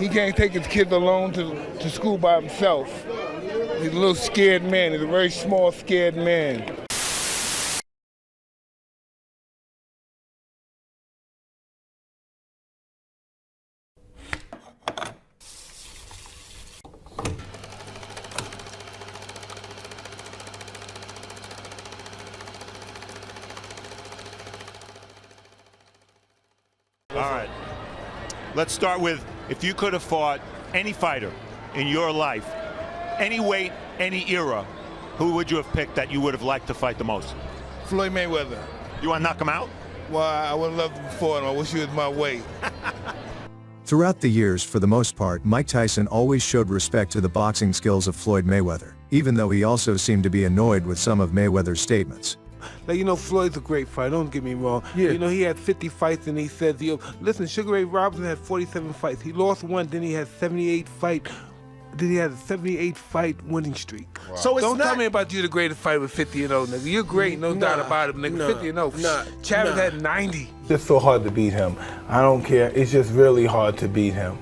He can't take his kids alone to school by himself. He's a little scared man. He's a very small, scared man. All right. Let's start with, if you could have fought any fighter in your life, any weight, any era, who would you have picked that you would have liked to fight the most? Floyd Mayweather. You want to knock him out? Well, I would love to fight him. I wish he was my weight. Throughout the years, for the most part, Mike Tyson always showed respect to the boxing skills of Floyd Mayweather, even though he also seemed to be annoyed with some of Mayweather's statements. Like, you know, Floyd's a great fighter, don't get me wrong. Yeah. You know, he had 50 fights and he says, listen, Sugar Ray Robinson had 47 fights. He lost one, then he had 78 fight. Then he had a 78 fight winning streak. Wow. So don't tell me about you the greatest fighter with 50 and 0, nigga. You're great, no doubt about it, nigga. 50 and 0. Chavez had 90. It's just so hard to beat him. I don't care. It's just really hard to beat him.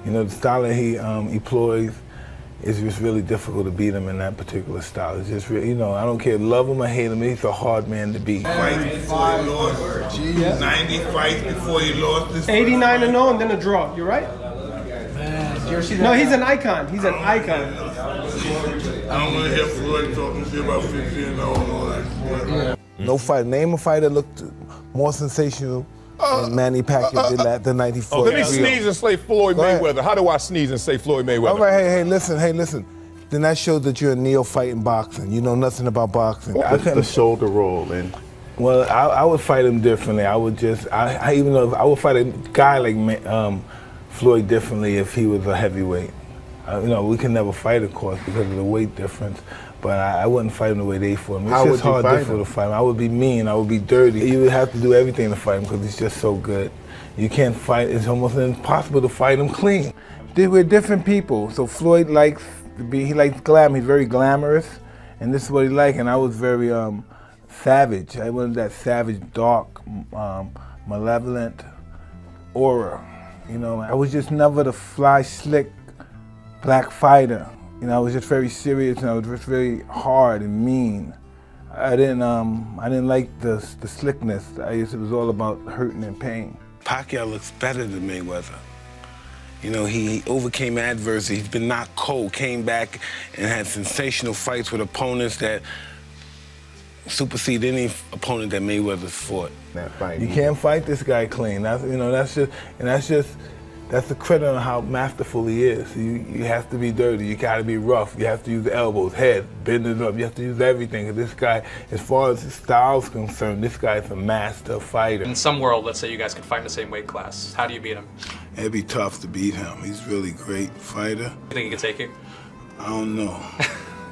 You know, the style that he employs, it's just really difficult to beat him in that particular style. It's just really, you know, I don't care, love him or hate him, he's a hard man to beat. Fights before he lost. 90 fights before he lost. This 89 and 0 and then a draw. You're right. No, he's an icon. He's an icon. I don't want to hear Floyd talking shit about 50 and 0 and all that. No fight. Name a fight that looked more sensational than Manny Pacquiao did that the 94. Let me sneeze and say Floyd Mayweather. How do I sneeze and say Floyd Mayweather? All right, hey, listen. Then that shows that you're a neophyte in boxing. You know nothing about boxing. I couldn't shoulder roll, man. Well, I would fight him differently. I would just, I even know, I would fight a guy like Floyd differently if he was a heavyweight. You know, we can never fight, of course, because of the weight difference. But I wouldn't fight him the way they fought him. It's just hard, difficult to fight him. I would be mean. I would be dirty. You would have to do everything to fight him because he's just so good. You can't fight. It's almost impossible to fight him clean. We're different people. So Floyd likes to be. He likes glam. He's very glamorous, and this is what he liked. And I was very savage. I wanted that savage, dark, malevolent aura. You know, I was just never the fly, slick black fighter. You know, I was just very serious and I was just very hard and mean. I didn't like the slickness. It was all about hurting and pain. Pacquiao looks better than Mayweather. You know, he overcame adversity. He's been knocked cold, came back and had sensational fights with opponents that supersede any opponent that Mayweather's fought. You can't fight this guy clean. That's the credit on how masterful he is. You have to be dirty, you gotta be rough, you have to use the elbows, head, bend it up, you have to use everything. This guy, as far as his style's concerned, this guy's a master fighter. In some world, let's say you guys could fight in the same weight class. How do you beat him? It'd be tough to beat him. He's a really great fighter. You think he could take you? I don't know.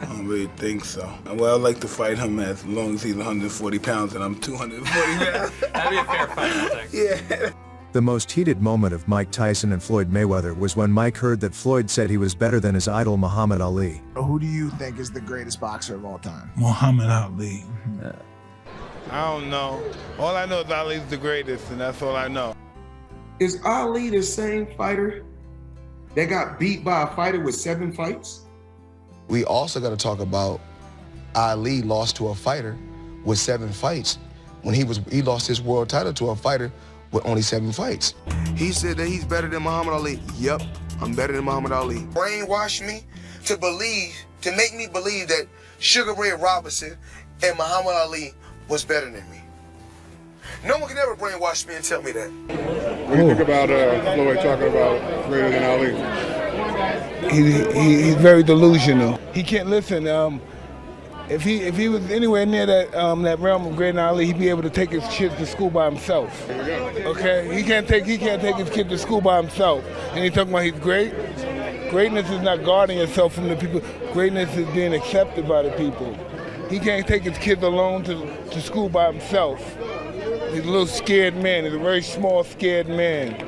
I don't really think so. Well, I'd like to fight him as long as he's 140 pounds and I'm 240 pounds. That'd be a fair fight, I think. Yeah. The most heated moment of Mike Tyson and Floyd Mayweather was when Mike heard that Floyd said he was better than his idol Muhammad Ali. Who do you think is the greatest boxer of all time? Muhammad Ali. I don't know. All I know is Ali's the greatest, and that's all I know. Is Ali the same fighter that got beat by a fighter with 7 fights? We also got to talk about Ali lost to a fighter with 7 fights when he lost his world title to a fighter with only 7 fights. He said that he's better than Muhammad Ali. Yep, I'm better than Muhammad Ali. Brainwash me to make me believe that Sugar Ray Robinson and Muhammad Ali was better than me. No one can ever brainwash me and tell me that. What do you think about Floyd talking about greater than Ali? He's very delusional. He can't listen. If he was anywhere near that realm of great Ali, he'd be able to take his kids to school by himself. Okay, he can't take his kid to school by himself. And he's talking about he's great. Greatness is not guarding yourself from the people. Greatness is being accepted by the people. He can't take his kids alone to school by himself. He's a little scared man. He's a very small, scared man.